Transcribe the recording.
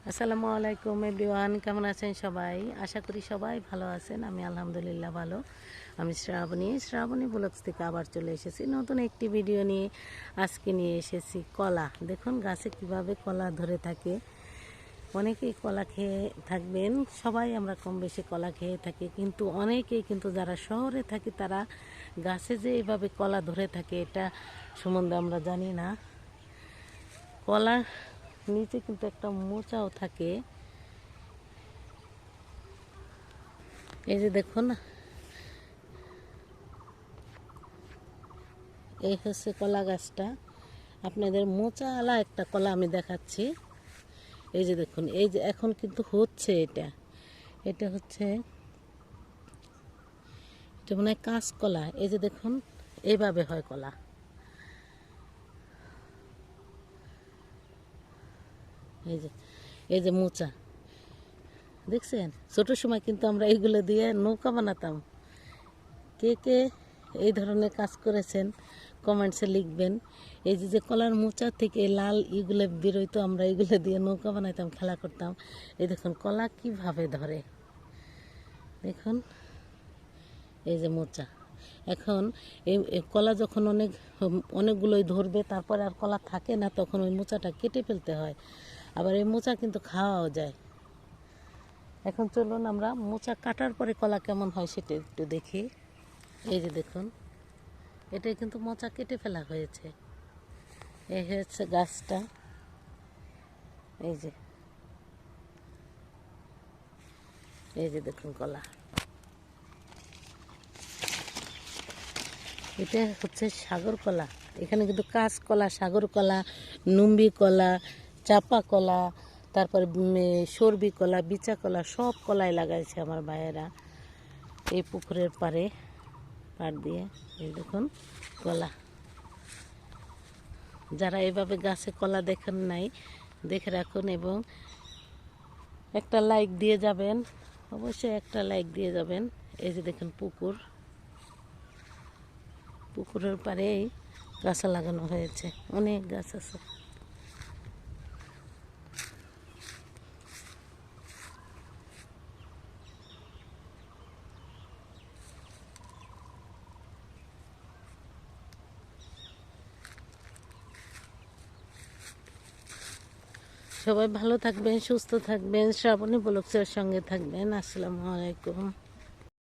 আসসালামু আলাইকুম এভরিওয়ান, কেমন আছেন সবাই? আশা করি সবাই ভালো আছেন। আমি আলহামদুলিল্লাহ ভালো। আমি শ্রাবণী ব্লগস থেকে আবার চলে এসেছি নতুন একটি ভিডিও নিয়ে। আজকে নিয়ে এসেছি কলা। দেখুন গাছে কিভাবে কলা ধরে থাকে। অনেকেই কলা খেয়ে থাকবেন, সবাই আমরা কম বেশি কলা খেয়ে থাকি, কিন্তু অনেকেই কিন্তু যারা শহরে থাকি তারা গাছে যে এইভাবে কলা ধরে থাকে এটা সম্বন্ধে আমরা জানি না। কলার নিচে কিন্তু একটা মোচাও থাকে। এই যে দেখুন, এই হচ্ছে কলা গাছটা। আপনাদের মোচাওয়ালা একটা কলা আমি দেখাচ্ছি। এই যে দেখুন, এই যে এখন কিন্তু হচ্ছে এটা এটা হচ্ছে এটা মনে হয় কাঁচকলা। এই যে দেখুন, এইভাবে হয় কলা। এই যে এই যে মোচা দেখছেন। ছোট সময় কিন্তু আমরা এইগুলো দিয়ে নৌকা বানাতাম। কে কে এই ধরনের কাজ করেছেন কমেন্টসে লিখবেন। এই যে যে কলার মোচা থেকে লাল ইগুলো বেরোইতো, আমরা এগুলো দিয়ে নৌকা বানাইতাম, খেলা করতাম। এই দেখুন কলা কিভাবে ধরে, দেখুন এই যে মোচা। এখন এই কলা যখন অনেকগুলোই ধরবে, তারপরে আর কলা থাকে না, তখন ওই মোচাটা কেটে ফেলতে হয়। আবার এই মোচা কিন্তু খাওয়াও যায়। এখন চলুন আমরা মোচা কাটার পরে কলা কেমন হয় সেটা একটু দেখি। এই যে দেখুন, এটাই কিন্তু মোচা কেটে ফেলা হয়েছে। এই হচ্ছে গাছটা। এই যে এই যে দেখুন কলা। এটা হচ্ছে সাগর কলা। এখানে কিন্তু কাঁচকলা, সাগর কলা, নুম্বি কলা, চাপা কলা, তারপরে সর্বি কলা, বিচা কলা, সব কলাই লাগাইছে আমার ভাইয়েরা এই পুকুরের পাড়ে দিয়ে। এই দেখুন কলা। যারা এভাবে গাছে কলা দেখেন নাই, দেখে রাখুন এবং একটা লাইক দিয়ে যাবেন, অবশ্যই একটা লাইক দিয়ে যাবেন। এই যে দেখুন পুকুরের পাড়েই গাছ লাগানো হয়েছে, অনেক গাছ আছে। সবাই ভালো থাকবেন, সুস্থ থাকবেন, শ্রাবণী ব্লগসের সঙ্গে থাকবেন। আসসালামু আলাইকুম।